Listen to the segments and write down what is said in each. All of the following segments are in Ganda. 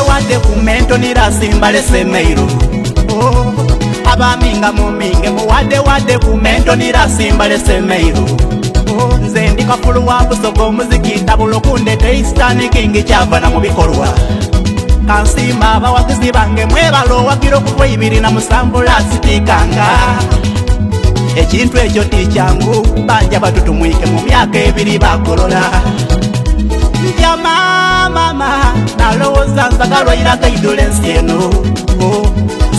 Wade kumento nirasimbale semeiro. Abaminga muminge wade kumento nirasimbale semeiro. Nze ndikafulu wabusogo muziki tabulo kundete Eastern King kyavana mu bikorwa. Kansima abawagizi bange mwebalo wakiro kuko 270 sitikanga. Ekintu ekyo tikyangu banja batutumwike mu myaka 2 bakolola. Mama nalowoza nzagalwaira kaidolensi eno.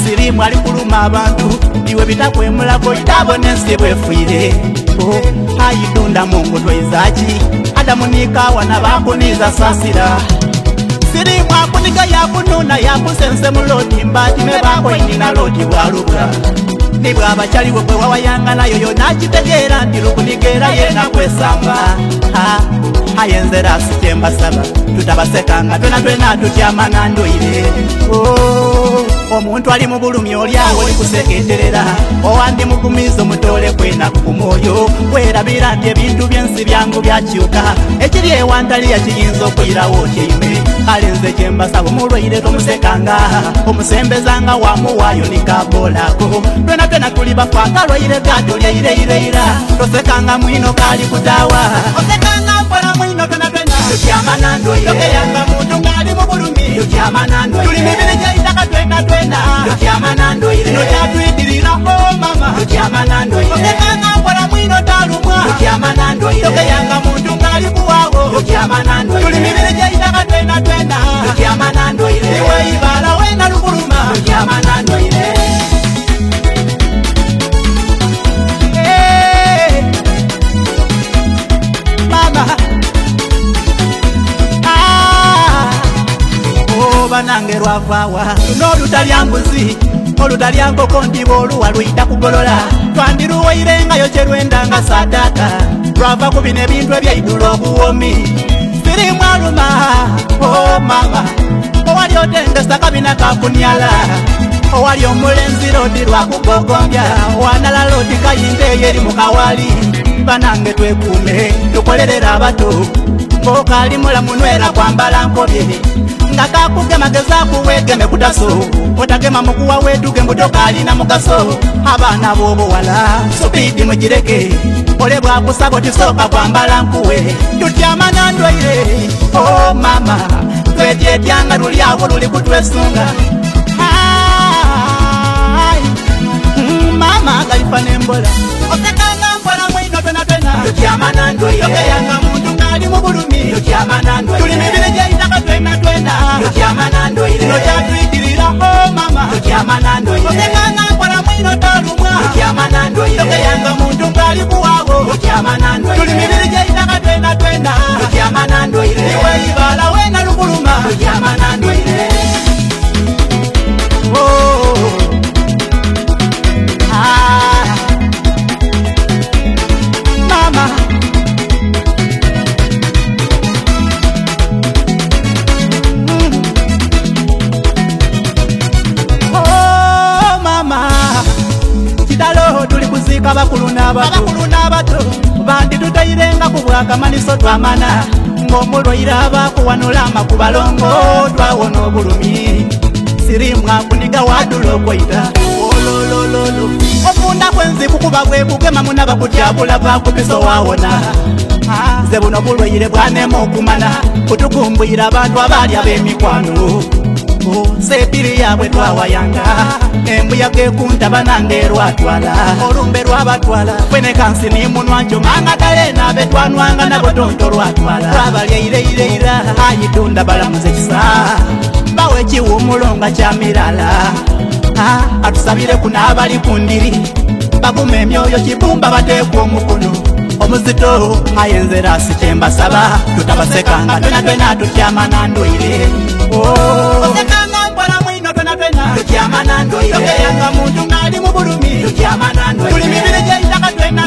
Sirimu ali kuluma abantu iwe bitakwemulako itabonensi bwefuire. Ayidunda mungu twaizaki adamunika wana bakuniza sasira. Sirimu akunika yakununa yakusense muloti mbati mebako inina loti walubwa. Nibwa abachaliwe kwe wawayanga yoyo nakitegera ntirukunigera yena kwesamba. Ayenzera sitemba saba tutabasekanga twena tutyamana ndoire. Omuntu ali mu bulumi olyawo likuseketerera owandi mugumizo mutole kwena ku moyo werabira nti ebintu byensi byangu byakyuka ekiri ewantali yakiyinza okuyirawo kyeime kale nze kyembasaba omulwaire tomusekanga omusembezanga wamuwaayo nikabolako twena tuli bafanga lwaire gato lyeireireira tosekanga mwino kali kutawa osekanga mpola mwino twena tutyamana ndoire tokeyanga muntu ngali mu bulumi tutyamana ndoire tuli mibiri gyaitaka twena tutyamana ndoire nokyatwidirira mama tutyamana ndoire osekanga mpola mwino talumwa tutyamana ndoire tokeyanga muntu ngali kuwawo tutyamana ndoire tuli mibiri gyaitaka twena tutyamana ndoire iwe ibala wena lukuluma tutyamana ndoire. Banange lwavawa n'olutalyanguzi olutalyankoko ndiba oluwa luyita kugolola twandiruwairengayo kyerwendanga sadaka lwava ku bino ebintu ebyaidula obuwomi sirimu aluma. Mama owali otendesa kabina kakunyala owali omulenzi lodi lwakugogombya wanala lodi kayinda eyo eri mukawali. Banange twekuume tukolerera abato ng'okali mulamu nwera kwambala nkobye nga kakugema gezaku wegeme kutaso otagema mukuwa wetuge mbutoka alina mugaso. Abaana b'obuwala supidi mugireke ole bwakusaba otisoka kwambala nkuwe tutyamana ndwaire. Mama twetyetyanga luli awo luli kutwesunga. Mama galifa nembola osekanga mpola mwino twena tutyamana ndwaire tokeyanga muntu ngali mu bulumi tutyamana ndwaire tuli mibiri gyaitaka twena tutyamana ndwaire nokyatwidirira mama tutyamana ndwaire osekanga mpola mwino talumwa tutyamana ndwaire tokeyanga muntu ngali kuwawo tutyamana ndwaire tuli mibiri gyaitaka twena tutyamana ndwaire iwe ibala wena lukuluma tutyamana ndwaire. Mama kidalo tuli kuzika bakulu n'abato bandi tutairenga ku bwakamaniso twamana ng'omulwaire abakuwanula amakubalongo twawona obulumi. Sirimu akuniga wadula okwaita ololololo okunda kwenziku kuba bwebugema munaba kutyabula bakupisa wawona. Nze buno bulwaire bwanema okumana kutukumbwira abantu abaali ab'emikwano sepiri yabwe twawayanga embuyaga ekunta banange lwatwala olumbe lwabatwala kwene kansi ni munwa njo manga dale nabe twanwanga nabo tonto lwatwala twabalyeireira ayitunda balamuze kisa bawe kiwumulonga kya mirala. Atusabire kuna abali kundiri bagume emyoyo kibumba bateekwa omukono omuzito ayenzera sikyembasaba tutabasekanga twena tutyamana ndwaire. Osekanga mpola mwino twena tutyamana ndwaire tokeyanga muntu ngali mu bulumi tutyamana ndwaire tuli mibiri gyaitaka twena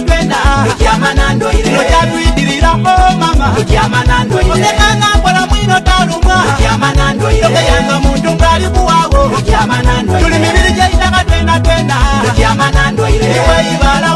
tutyamana ndwaire nokyatwidirira mama Lutyama nandoire Osekanga mpola mwino talumwa Lutyama nandoire Tokeyanga muntu ngali kuwawo Lutyama nandoire Tuli mibiri gyeitaka twena Lutyama nandoire Iwe ibala